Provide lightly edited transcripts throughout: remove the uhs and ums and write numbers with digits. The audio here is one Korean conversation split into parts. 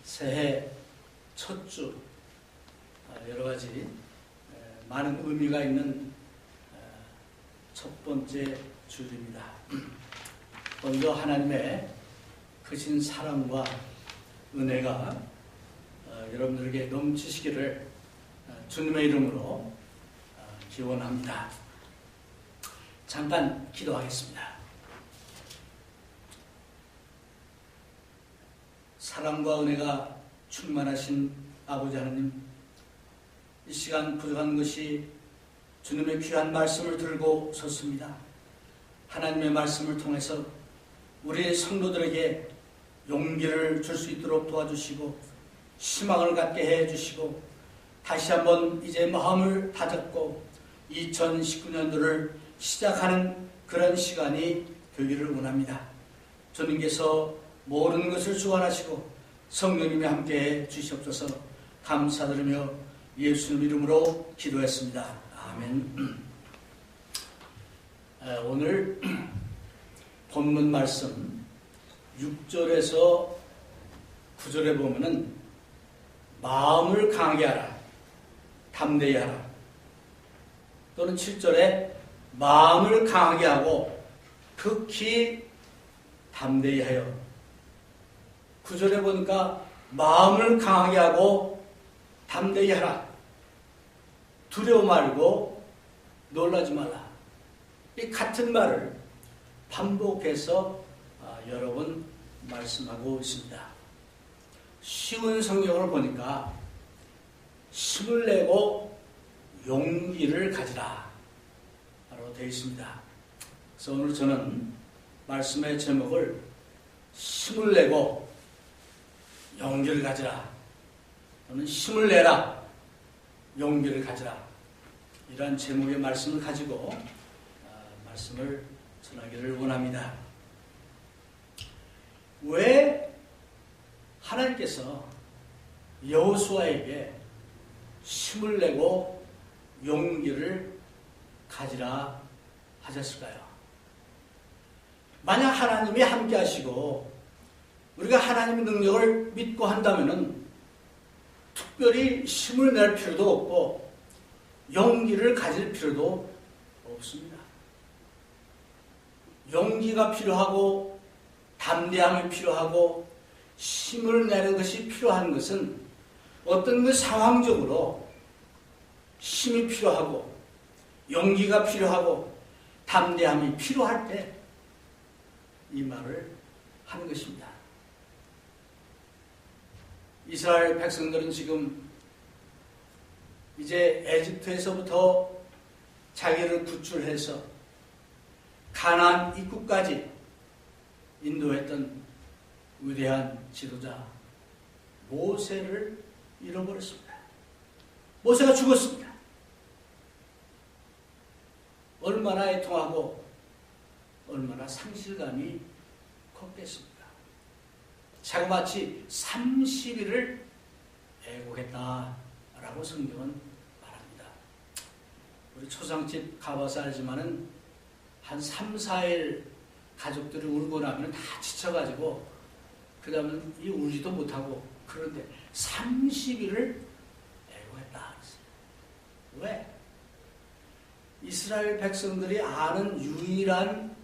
새해 첫 주 여러 가지 많은 의미가 있는 첫 번째 주일입니다. 오늘도 하나님의 크신 사랑과 은혜가 여러분들에게 넘치시기를 주님의 이름으로 기원합니다. 잠깐 기도하겠습니다. 사랑과 은혜가 충만하신 아버지 하나님, 이 시간 부족한 것이 주님의 귀한 말씀을 들고 섰습니다. 하나님의 말씀을 통해서 우리 성도들에게 용기를 줄 수 있도록 도와주시고 희망을 갖게 해주시고 다시 한번 이제 마음을 다잡고 2019년도를 시작하는 그런 시간이 되기를 원합니다. 주님께서 모든 것을 주관하시고 성령님이 함께해 주시옵소서. 감사드리며 예수님 이름으로 기도했습니다. 아멘. 오늘 본문 말씀 6절에서 9절에 보면은 마음을 강하게 하라, 담대히 하라, 또는 7절에 마음을 강하게 하고 극히 담대히 하여, 9절에 보니까 마음을 강하게 하고 담대히 하라, 두려워 말고 놀라지 말라. 이 같은 말을 반복해서 여러 번 말씀하고 있습니다. 쉬운 성경을 보니까 힘을 내고 용기를 가지라 라고 되어 있습니다. 그래서 오늘 저는 말씀의 제목을 힘을 내고 용기를 가지라, 또는 힘을 내라, 용기를 가지라, 이러한 제목의 말씀을 가지고 말씀을 전하기를 원합니다. 왜 하나님께서 여호수아에게 힘을 내고 용기를 가지라 하셨을까요? 만약 하나님이 함께 하시고 우리가 하나님의 능력을 믿고 한다면은 특별히 힘을 낼 필요도 없고 용기를 가질 필요도 없습니다. 용기가 필요하고 담대함이 필요하고 힘을 내는 것이 필요한 것은 어떤 그 상황적으로 힘이 필요하고 용기가 필요하고 담대함이 필요할 때 이 말을 하는 것입니다. 이스라엘 백성들은 지금 이제 에집트에서부터 자기를 구출해서 가나안 입구까지 인도했던 위대한 지도자 모세를 잃어버렸습니다. 모세가 죽었습니다. 얼마나 애통하고 얼마나 상실감이 컸겠습니까? 자그마치 30일을 애곡했다라고 성경은 말합니다. 우리 초상집 가봐서 알지만은 한 3, 4일 가족들이 울고 나면 다 지쳐가지고 그 다음에 울지도 못하고, 그런데 30일을 애곡했다. 왜? 이스라엘 백성들이 아는 유일한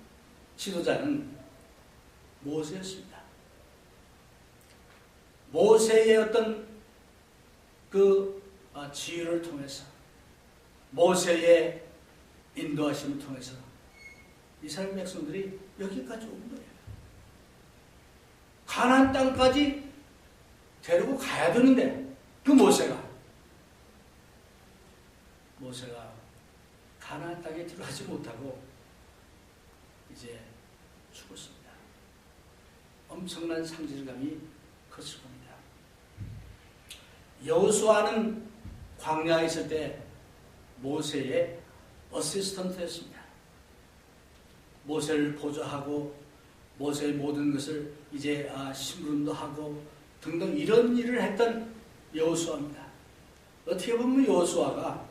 지도자는 모세였습니다. 모세의 어떤 그 지휘를 통해서, 모세의 인도하심을 통해서 이스라엘 백성들이 여기까지 온 거예요. 가나안 땅까지 데리고 가야 되는데 그 모세가 가나안 땅에 들어가지 못하고 이제 죽었습니다. 엄청난 상실감이 컸을 겁니다. 여호수아는 광야에 있을 때 모세의 어시스턴트였습니다. 모세를 보조하고 모세의 모든 것을 이제 심부름도 하고 등등 이런 일을 했던 여호수아입니다. 어떻게 보면 여호수아가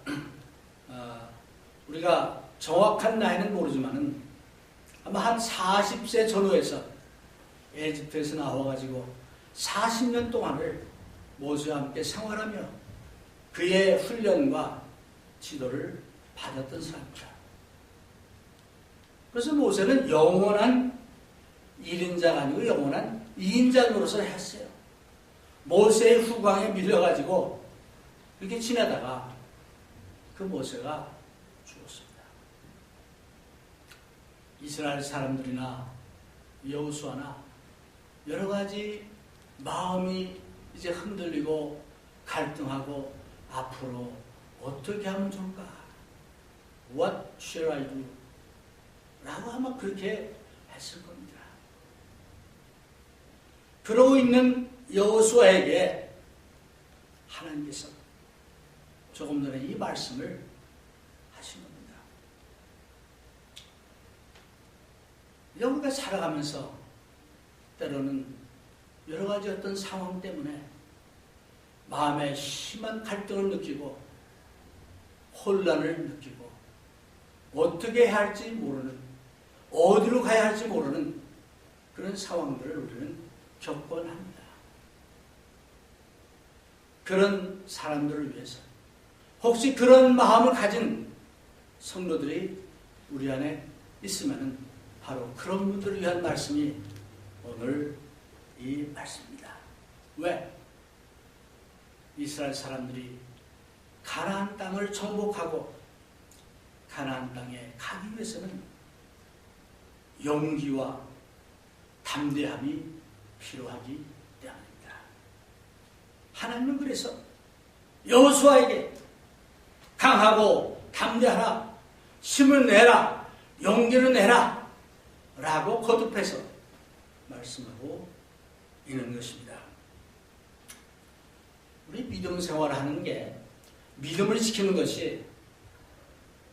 우리가 정확한 나이는 모르지만은 아마 한 40세 전후에서 에집트에서 나와가지고 40년 동안을 모세와 함께 생활하며 그의 훈련과 지도를 받았던 사람이다. 그래서 모세는 영원한 1인자가 아니고 영원한 2인자 노릇을 했어요. 모세의 후광에 밀려가지고 이렇게 지내다가 그 모세가 죽었습니다. 이스라엘 사람들이나 여호수아나 여러 가지 마음이 이제 흔들리고 갈등하고 앞으로 어떻게 하면 좋을까? What shall I do? 라고 아마 그렇게 했을 겁니다. 그러고 있는 여호수아에게 하나님께서 조금 전에 이 말씀을 하신 겁니다. 우리가 살아가면서 때로는 여러 가지 어떤 상황 때문에 마음에 심한 갈등을 느끼고 혼란을 느끼고 어떻게 해야 할지 모르는, 어디로 가야 할지 모르는 그런 상황들을 우리는 겪곤 합니다. 그런 사람들을 위해서 혹시 그런 마음을 가진 성도들이 우리 안에 있으면 바로 그런 분들을 위한 말씀이 오늘 이 말씀입니다. 왜? 이스라엘 사람들이 가나안 땅을 정복하고 가나안 땅에 가기 위해서는 용기와 담대함이 필요하기 때문입니다. 하나님은 그래서 여호수아에게 강하고 담대하라, 힘을 내라, 용기를 내라 라고 거듭해서 말씀하고 있는 것입니다. 우리 믿음 생활을 하는 게, 믿음을 지키는 것이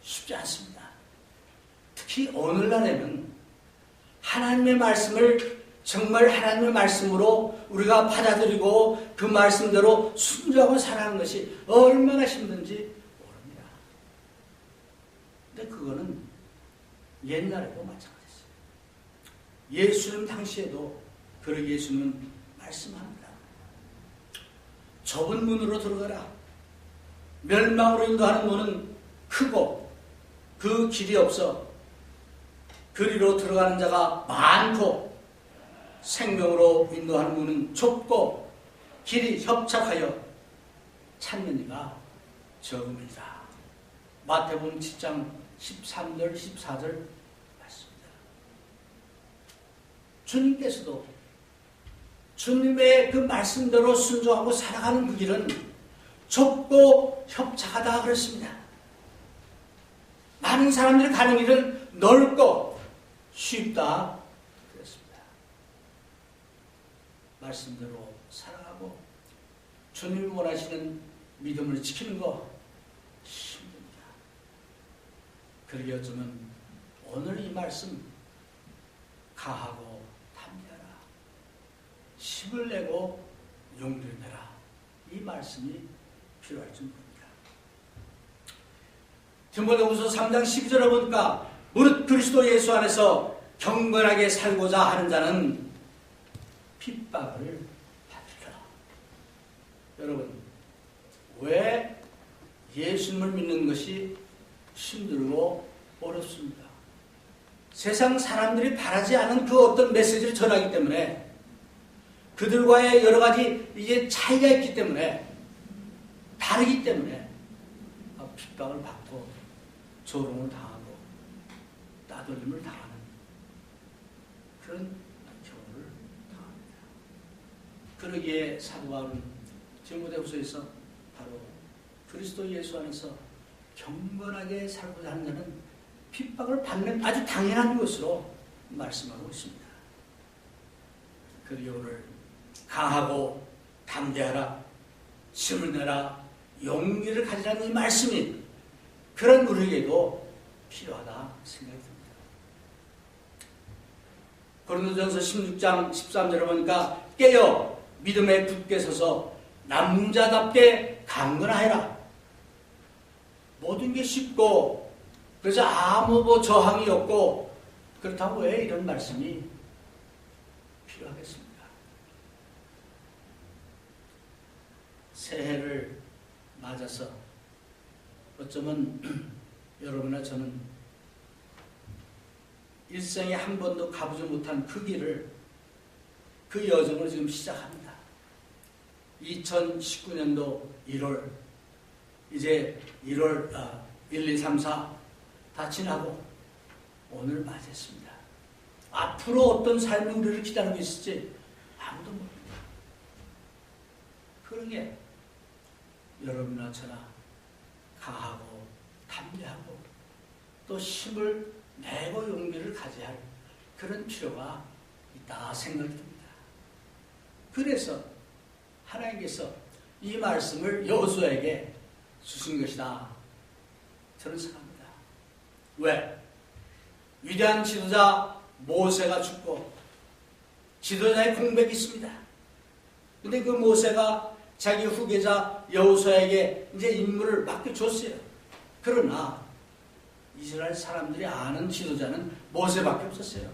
쉽지 않습니다. 특히 오늘날에는 하나님의 말씀을 정말 하나님의 말씀으로 우리가 받아들이고 그 말씀대로 순종하고 살아가는 것이 얼마나 힘든지 모릅니다. 근데 그거는 옛날에도 마찬가지였어요. 예수님 당시에도 그러기 예수님은 말씀합니다. 좁은 문으로 들어가라. 멸망으로 인도하는 문은 크고 그 길이 없어 그리로 들어가는 자가 많고 생명으로 인도하는 문은 좁고 길이 협착하여 찾는 이가 적음이다. 마태복음 7장 13절 14절 말씀입니다. 주님께서도 주님의 그 말씀대로 순종하고 살아가는 그 길은 좁고 협착하다 그랬습니다. 많은 사람들이 가는 길은 넓고 쉽다 그랬습니다. 말씀대로 살아가고 주님이 원하시는 믿음을 지키는 거 힘듭니다. 그러기 어쩌면 오늘 이 말씀 가하고 담대하라, 힘을 내고 용기를 내라, 이 말씀이 필요할지 모릅니다. 디모데후서 3장 12절에 보니까 무릇 그리스도 예수 안에서 경건하게 살고자 하는 자는 핍박을 받으리라. 여러분, 왜 예수님을 믿는 것이 힘들고 어렵습니까? 세상 사람들이 바라지 않은 그 어떤 메시지를 전하기 때문에, 그들과의 여러 가지 이제 차이가 있기 때문에, 다르기 때문에 핍박을 받고 조롱을 당하고 따돌림을 당하는 그런 경우를 당합니다. 그러기에 사도 바울은 디모데후서에서 바로 그리스도 예수 안에서 경건하게 살고자 하는 자는 핍박을 받는 아주 당연한 것으로 말씀하고 있습니다. 그리고 오늘 강하고 담대하라, 힘을 내라, 용기를 가지라는 이 말씀이 그런 우리에게도 필요하다 생각이 듭니다. 고린도전서 16장 13절에 보니까 깨어 믿음에 굳게 서서 남자답게 강건하여라. 모든 게 쉽고 그래서 아무 저항이 없고 그렇다고 왜 이런 말씀이 필요하겠습니까? 새해를 맞아서 어쩌면 여러분과 저는 일생에 한 번도 가보지 못한 그 길을, 그 여정을 지금 시작합니다. 2019년도 1월, 이제 1월 1, 2, 3, 4 다 지나고 오늘 맞이했습니다. 앞으로 어떤 삶이 우리를 기다리고 있을지 아무도 모릅니다. 그런 게 여러분이나 저나 강하고 담대하고 또 힘을 내고 용기를 가져야 할 그런 필요가 있다 생각이 듭니다. 그래서 하나님께서 이 말씀을 여호수아에게 주신 것이다 저는 생각합니다. 왜? 위대한 지도자 모세가 죽고 지도자의 공백이 있습니다. 근데 그 모세가 자기 후계자 여호수아에게 이제 임무를 맡겨줬어요. 그러나 이스라엘 사람들이 아는 지도자는 모세밖에 없었어요.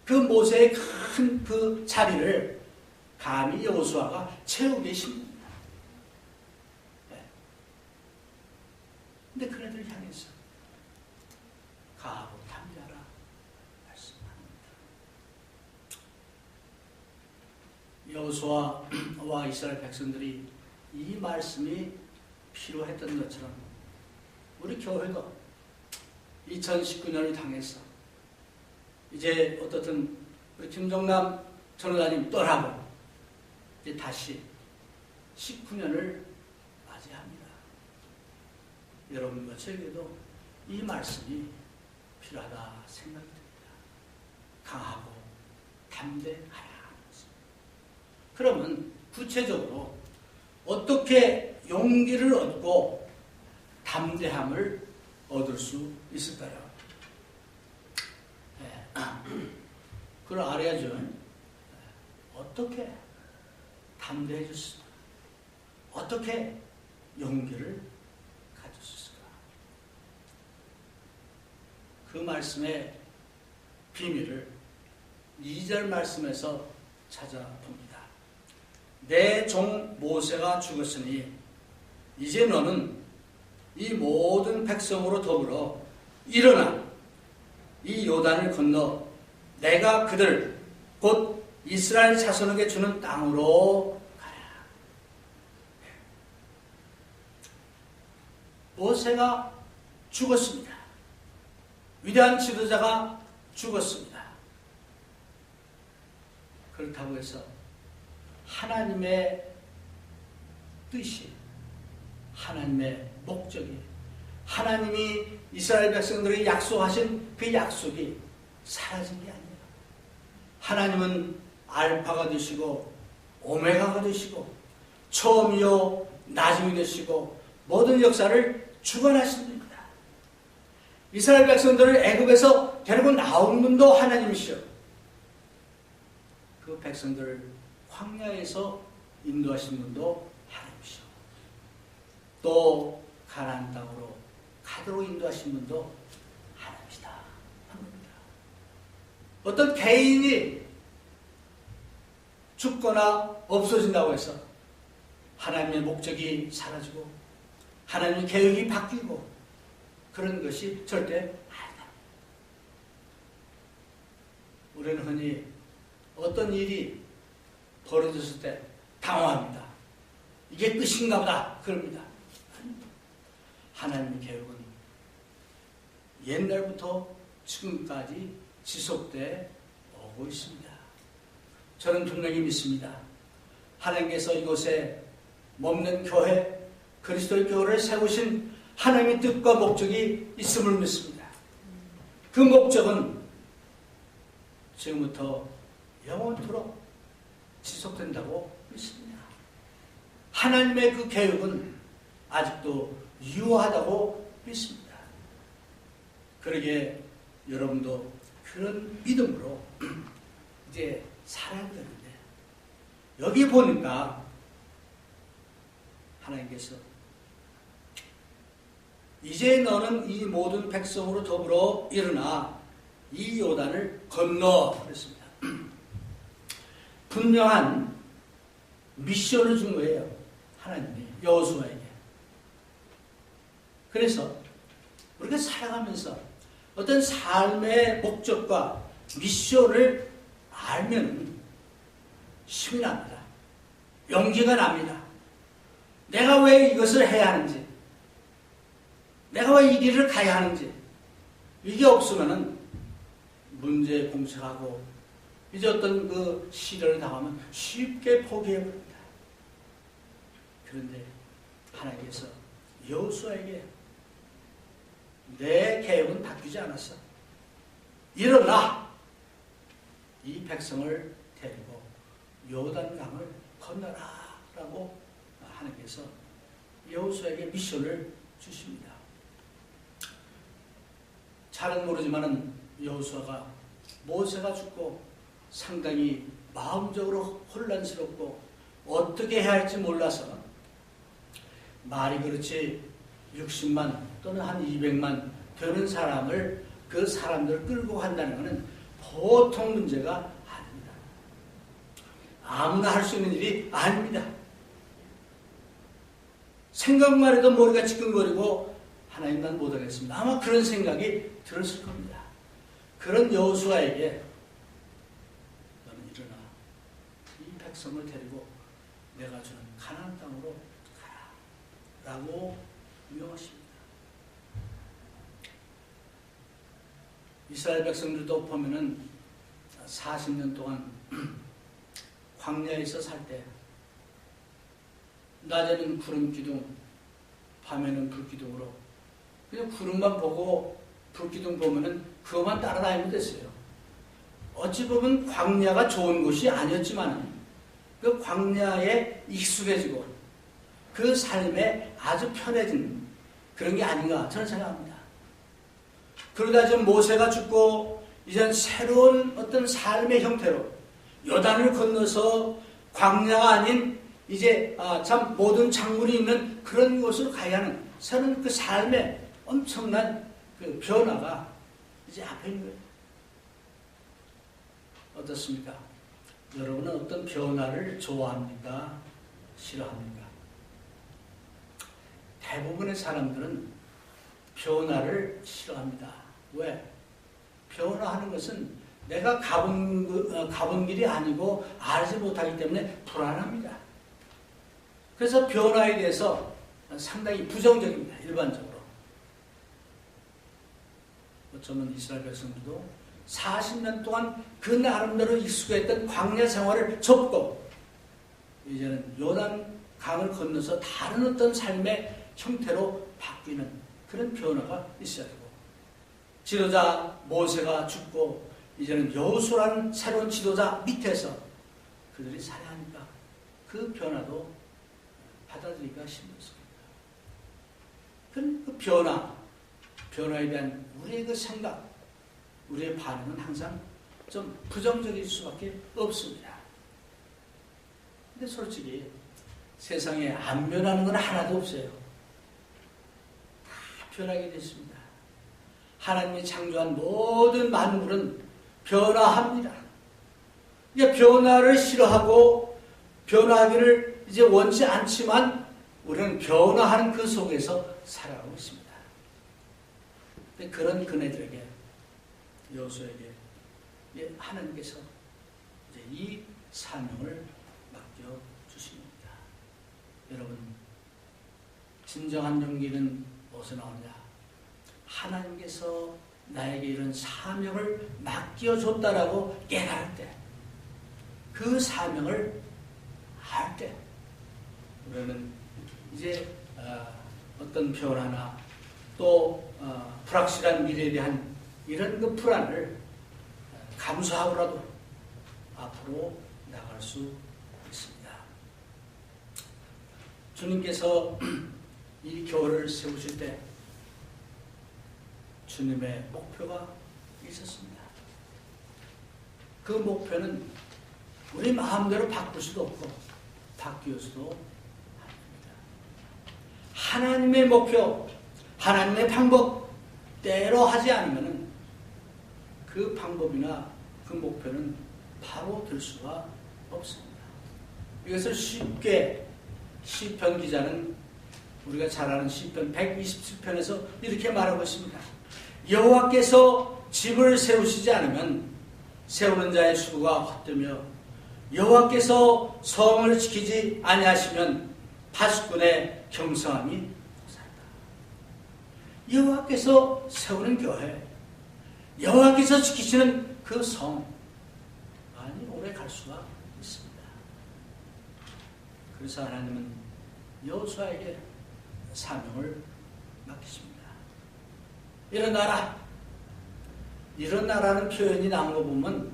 그 모세의 큰 그 자리를 감히 여호수아가 채우고 계신 겁니다. 네. 근데 그네들을 향해서 가하고 담대하라 말씀합니다. 여호수아와 이스라엘 백성들이 이 말씀이 필요했던 것처럼 우리 교회도 2019년을 당해서 이제 어떻든 우리 김정남 전도사님 떠나고 이제 다시 19년을 맞이합니다. 여러분과 저에게도 이 말씀이 필요하다 생각이 듭니다. 강하고 담대하라. 그러면 구체적으로 어떻게 용기를 얻고 담대함을 얻을 수 있을까요? 네. 그걸 알아야죠. 어떻게 담대해질 수 있을까? 어떻게 용기를 가질 수 있을까? 그 말씀의 비밀을 2절 말씀에서 찾아봅니다. 내 종 모세가 죽었으니 이제 너는 이 모든 백성으로 더불어 일어나 이 요단을 건너 내가 그들 곧 이스라엘 자손에게 주는 땅으로 가라. 모세가 죽었습니다. 위대한 지도자가 죽었습니다. 그렇다고 해서 하나님의 뜻이, 하나님의 목적이, 하나님이 이스라엘 백성들에게 약속하신 그 약속이 사라진 게 아니에요. 하나님은 알파가 되시고 오메가가 되시고 처음이요 나중이 되시고 모든 역사를 주관하신 분입니다. 이스라엘 백성들을 애굽에서 데리고 나온 분도 하나님이시오. 그 백성들을 광야에서 인도하신 분도 하나님이시오. 또 가나안 땅으로 가도록 인도하신 분도 하나님이시다 하는 겁니다. 어떤 개인이 죽거나 없어진다고 해서 하나님의 목적이 사라지고 하나님의 계획이 바뀌고 그런 것이 절대 아니다. 우리는 흔히 어떤 일이 벌어졌을 때 당황합니다. 이게 끝인가 보다 그럽니다. 하나님의 계획은 옛날부터 지금까지 지속돼 오고 있습니다. 저는 분명히 믿습니다. 하나님께서 이곳에 머무는 교회, 그리스도의 교회를 세우신 하나님의 뜻과 목적이 있음을 믿습니다. 그 목적은 지금부터 영원토록 지속된다고 믿습니다. 하나님의 그 계획은 아직도 유효하다고 믿습니다. 그러기에 여러분도 그런 믿음으로 이제 살아야 되는데 여기 보니까 하나님께서 이제 너는 이 모든 백성으로 더불어 일어나 이 요단을 건너 그랬습니다. 분명한 미션을 준 거예요. 하나님이 여호수아에게. 그래서 우리가 살아가면서 어떤 삶의 목적과 미션을 알면 힘이 납니다. 용기가 납니다. 내가 왜 이것을 해야 하는지, 내가 왜 이 길을 가야 하는지, 이게 없으면은 문제에 봉착하고 이제 어떤 그 시련을 당하면 쉽게 포기해버립니다. 그런데 하나님께서 여호수아에게 내 계획은 바뀌지 않았어. 일어나! 이 백성을 데리고 요단강을 건너라 라고 하나님께서 여호수아에게 미션을 주십니다. 잘은 모르지만은 여호수아가 모세가 죽고 상당히 마음적으로 혼란스럽고 어떻게 해야 할지 몰라서 말이 그렇지 60만 또는 한 200만 되는 사람을 그 사람들을 끌고 간다는 것은 보통 문제가 아닙니다. 아무나 할 수 있는 일이 아닙니다. 생각만 해도 머리가 지끈거리고 하나님 난 못하겠습니다. 아마 그런 생각이 들었을 겁니다. 그런 여호수아에게 너는 일어나 이 백성을 데리고 내가 주는 가나안 땅으로 가라 라고 명하십니다. 이스라엘 백성들도 보면은 40년 동안 광야에서 살 때 낮에는 구름 기둥, 밤에는 불 기둥으로 그냥 구름만 보고 불 기둥 보면은 그것만 따라다니면 됐어요. 어찌 보면 광야가 좋은 곳이 아니었지만 그 광야에 익숙해지고 그 삶에 아주 편해진 그런 게 아닌가 저는 생각합니다. 그러다 지금 모세가 죽고 이젠 새로운 어떤 삶의 형태로 요단을 건너서 광야가 아닌 이제 참 모든 작물이 있는 그런 곳으로 가야 하는 새로운 그 삶의 엄청난 그 변화가 이제 앞에 있는 거예요. 어떻습니까? 여러분은 어떤 변화를 좋아합니까? 싫어합니까? 대부분의 사람들은 변화를 싫어합니다. 왜? 변화하는 것은 내가 가본 길이 아니고 알지 못하기 때문에 불안합니다. 그래서 변화에 대해서 상당히 부정적입니다. 일반적으로. 어쩌면 이스라엘 백성들도 40년 동안 그 나름대로 익숙했던 광야 생활을 접고 이제는 요단 강을 건너서 다른 어떤 삶의 형태로 바뀌는 그런 변화가 있어야 되고 지도자 모세가 죽고 이제는 여호수아라는 새로운 지도자 밑에서 그들이 살아야 하니까 그 변화도 받아들이기가 힘들습니다. 그 변화에 대한 우리의 그 생각, 우리의 반응은 항상 좀 부정적일 수밖에 없습니다. 근데 솔직히 세상에 안 변하는 건 하나도 없어요. 다 변하게 됐습니다. 하나님이 창조한 모든 만물은 변화합니다. 이제 변화를 싫어하고 변화하기를 이제 원치 않지만 우리는 변화하는 그 속에서 살아가고 있습니다. 근데 그런 그네들에게 여호수아에게 하나님께서 이제 이 사명을 맡겨 주십니다. 여러분, 진정한 용기는 어디서 나오냐? 하나님께서 나에게 이런 사명을 맡겨줬다라고 깨달을 때, 그 사명을 할 때, 우리는 이제 어떤 변화나 또 불확실한 미래에 대한 이런 그 불안을 감수하고라도 앞으로 나갈 수 있습니다. 주님께서 이 교회를 세우실 때 주님의 목표가 있었습니다. 그 목표는 우리 마음대로 바꿀 수도 없고 바뀔 수도 없습니다. 하나님의 목표, 하나님의 방법 때로 하지 않으면 그 방법이나 그 목표는 바로 될 수가 없습니다. 이것을 쉽게 시편 기자는 우리가 잘 아는 시편 127편에서 이렇게 말하고 있습니다. 여호와께서 집을 세우시지 않으면 세우는 자의 수고가 헛되며 여호와께서 성을 지키지 아니하시면 파수꾼의 경성함이 도사리다. 여호와께서 세우는 교회, 여호와께서 지키시는 그 성, 많이 오래 갈 수가 있습니다. 그래서 하나님은 여호수아에게 사명을 맡기십니다. 일어나라. 일어나라는 표현이 나온 거 보면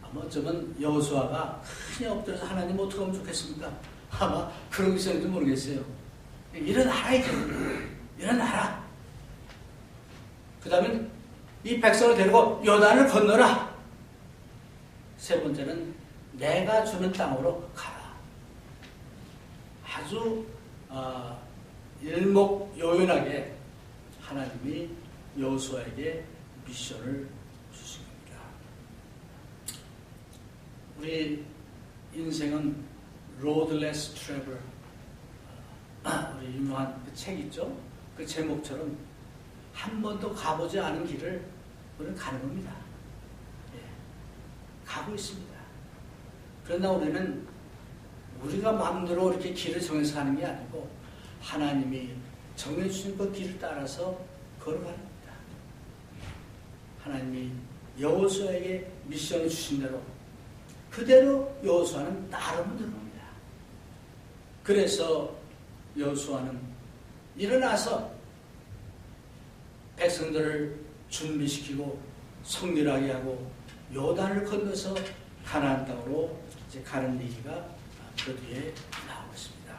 아마 어쩌면 여호수아가 그냥 엎드려서 하나님 어떻게 하면 좋겠습니까? 아마 그런 것인지 모르겠어요. 일어나라 이제. 일어나라. 그 다음에 이 백성을 데리고 요단을 건너라. 세 번째는 내가 주는 땅으로 가라. 아주 일목요연하게 하나님이 여호수아에게 미션을 주신 겁니다. 우리 인생은 roadless travel, 우리 유명한 그 책 있죠? 그 제목처럼 한 번도 가보지 않은 길을 우리는 가는 겁니다. 예, 가고 있습니다. 그러나 우리는 우리가 마음대로 이렇게 길을 정해서 가는 게 아니고 하나님이 정해주신 그 길을 따라서 걸어가는 겁니다. 하나님이 여호수아에게 미션을 주신 대로 그대로 여호수아는 따르면 되는 겁니다. 그래서 여호수아는 일어나서 백성들을 준비시키고 성결하게 하고 요단을 건너서 가나안 땅으로 이제 가는 얘기가 그 뒤에 나오고 있습니다.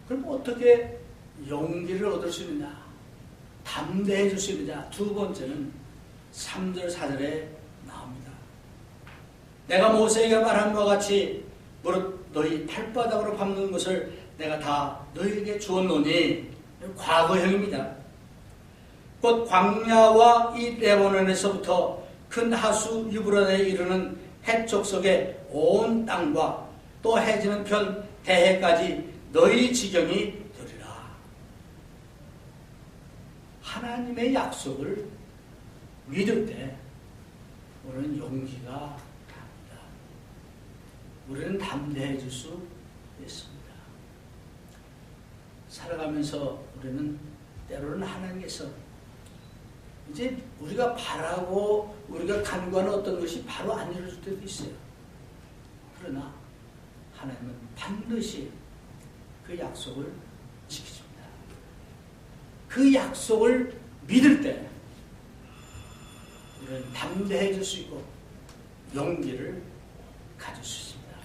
그럼 어떻게 용기를 얻을 수 있느냐? 담대해 줄 수 있느냐? 두 번째는 3절 4절에 나옵니다. 내가 모세에게 말한 것과 같이 무릇 너희 발바닥으로 밟는 것을 내가 다 너희에게 주었노니 과거형입니다. 곧 광야와 이 레바논에서부터 큰 하수 유브라데에 이르는 해쪽 속의 온 땅과 또 해지는 편 대해까지 너희 지경이 되리라. 하나님의 약속을 믿을 때 우리는 용기가 납니다. 우리는 담대해질 수 있습니다. 살아가면서 우리는 때로는 하나님께서 이제 우리가 바라고 우리가 간구하는 어떤 것이 바로 안 이루어질 때도 있어요. 그러나 하나님은 반드시 그 약속을 지키십니다. 그 약속을 믿을 때 우리는 담대해질 수 있고 용기를 가질 수 있습니다.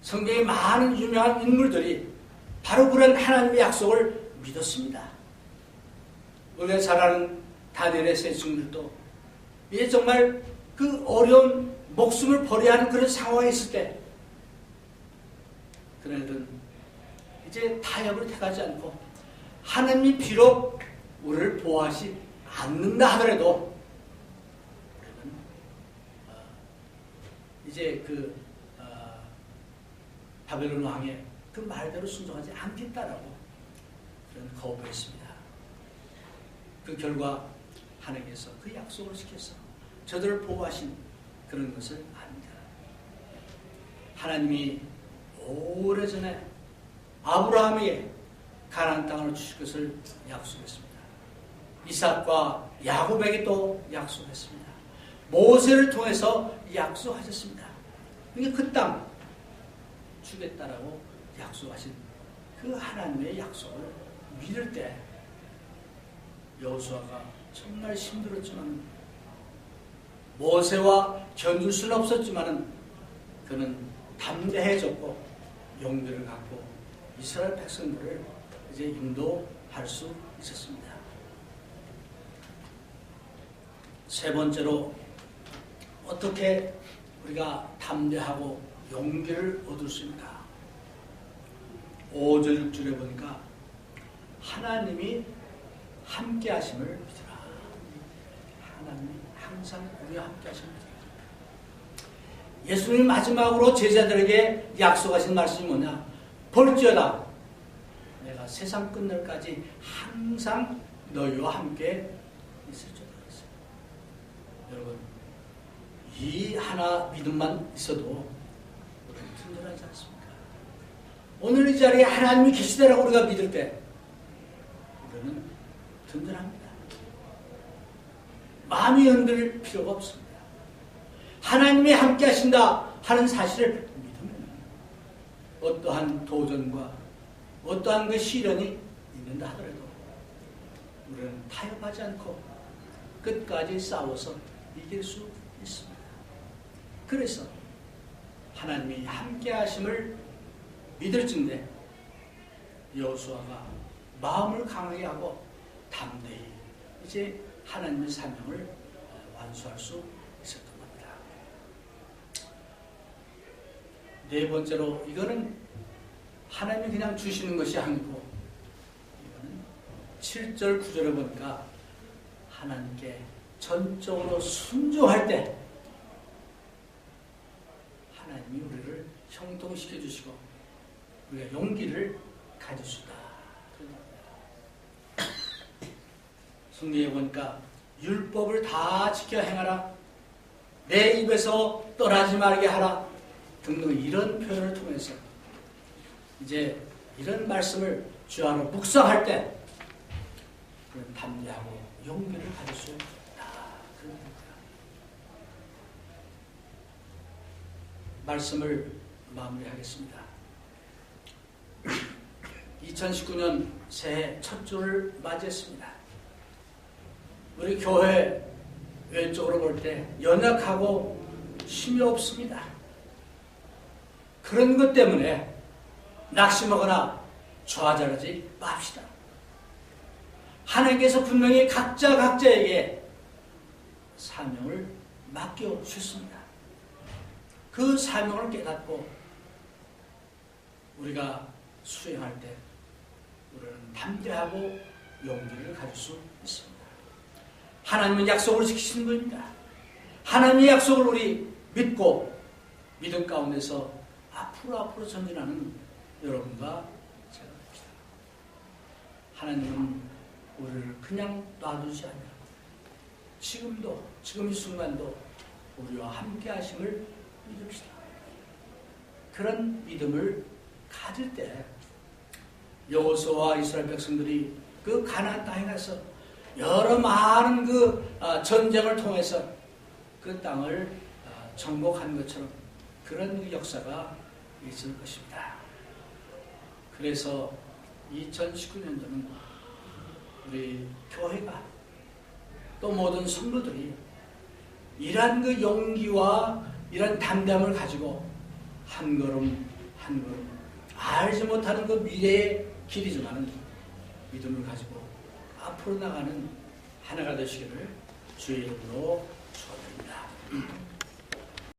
성경에 많은 유명한 인물들이 바로 그런 하나님의 약속을 믿었습니다. 우리가 잘 아는 다니엘의 세 친구들도 이게 정말 그 어려운 목숨을 버려야 하는 그런 상황에 있을 때 그들은 이제 타협을 택하지 않고 하나님이 비록 우리를 보호하지 않는다 하더라도 우리는 이제 그 바벨론 왕의 그 말대로 순종하지 않겠다라고 그런 거부했습니다. 그 결과 하나님께서 그 약속을 지켜서 저들을 보호하신 그런 것을 압니다. 하나님이 오래전에 아브라함에게 가나안 땅을 주실 것을 약속했습니다. 이삭과 야곱에게 또 약속했습니다. 모세를 통해서 약속하셨습니다. 그러니까 그 땅 주겠다라고 약속하신 그 하나님의 약속을 믿을 때 여호수아가 정말 힘들었지만 모세와 견줄 수는 없었지만 그는 담대해졌고 용기를 갖고 이스라엘 백성들을 이제 인도할 수 있었습니다. 세 번째로 어떻게 우리가 담대하고 용기를 얻을 수 있는가? 5절 6절에 보니까 하나님이 함께 하심을 믿으라. 하나님이 항상 우리와 함께 하심을 믿으라. 예수님이 마지막으로 제자들에게 약속하신 말씀이 뭐냐? 볼지어다 내가 세상 끝날까지 항상 너희와 함께 있을 줄 알았어요. 여러분, 이 하나 믿음만 있어도 우리는 든든하지 않습니까? 오늘 이 자리에 하나님이 계시다라고 우리가 믿을 때 우리는 든든합니다. 마음이 흔들릴 필요가 없습니다. 하나님이 함께 하신다 하는 사실을 믿으면 어떠한 도전과 어떠한 그 시련이 있는다 하더라도 우리는 타협하지 않고 끝까지 싸워서 이길 수 있습니다. 그래서 하나님이 함께 하심을 믿을진대 여호수아가 마음을 강하게 하고 담대히 이제 하나님의 사명을 완수할 수 있었던 겁니다. 네 번째로 이거는 하나님이 그냥 주시는 것이 아니고 이거는 7절 9절에 보니까 하나님께 전적으로 순종할 때 하나님이 우리를 형통시켜 주시고 우리가 용기를 가질 수 있다. 성경에 보니까 율법을 다 지켜 행하라, 내 입에서 떠나지 말게 하라 등등 이런 표현을 통해서 이제 이런 말씀을 주 안으로 묵상할 때 그런 담대하고 용기를 가질 수 있다. 말씀을 마무리하겠습니다. 2019년 새해 첫 주를 맞이했습니다. 우리 교회 왼쪽으로 볼 때 연약하고 힘이 없습니다. 그런 것 때문에 낙심하거나 좌절하지 맙시다. 하나님께서 분명히 각자에게 사명을 맡겨주셨습니다. 그 사명을 깨닫고 우리가 수행할 때 우리는 담대하고 용기를 가질 수 있습니다. 하나님은 약속을 지키시는 분입니다. 하나님의 약속을 우리 믿고 믿음 가운데서 앞으로 전진하는 여러분과 제가 됩니다. 하나님은 우리를 그냥 놔두지 않냐고 지금 이 순간도 우리와 함께 하심을 믿읍시다. 그런 믿음을 가질 때 여호수아와 이스라엘 백성들이 그 가나안 땅에 가서 여러 많은 그 전쟁을 통해서 그 땅을 정복한 것처럼 그런 역사가 있을 것입니다. 그래서 2019년도는 우리 교회가 또 모든 성도들이 이러한 그 용기와 이런 담담을 가지고 한 걸음 한 걸음 알지 못하는 그 미래의 길이지만은 믿음을 가지고 앞으로 나가는 하나가 되시기를 주의 이름으로 축원드립니다.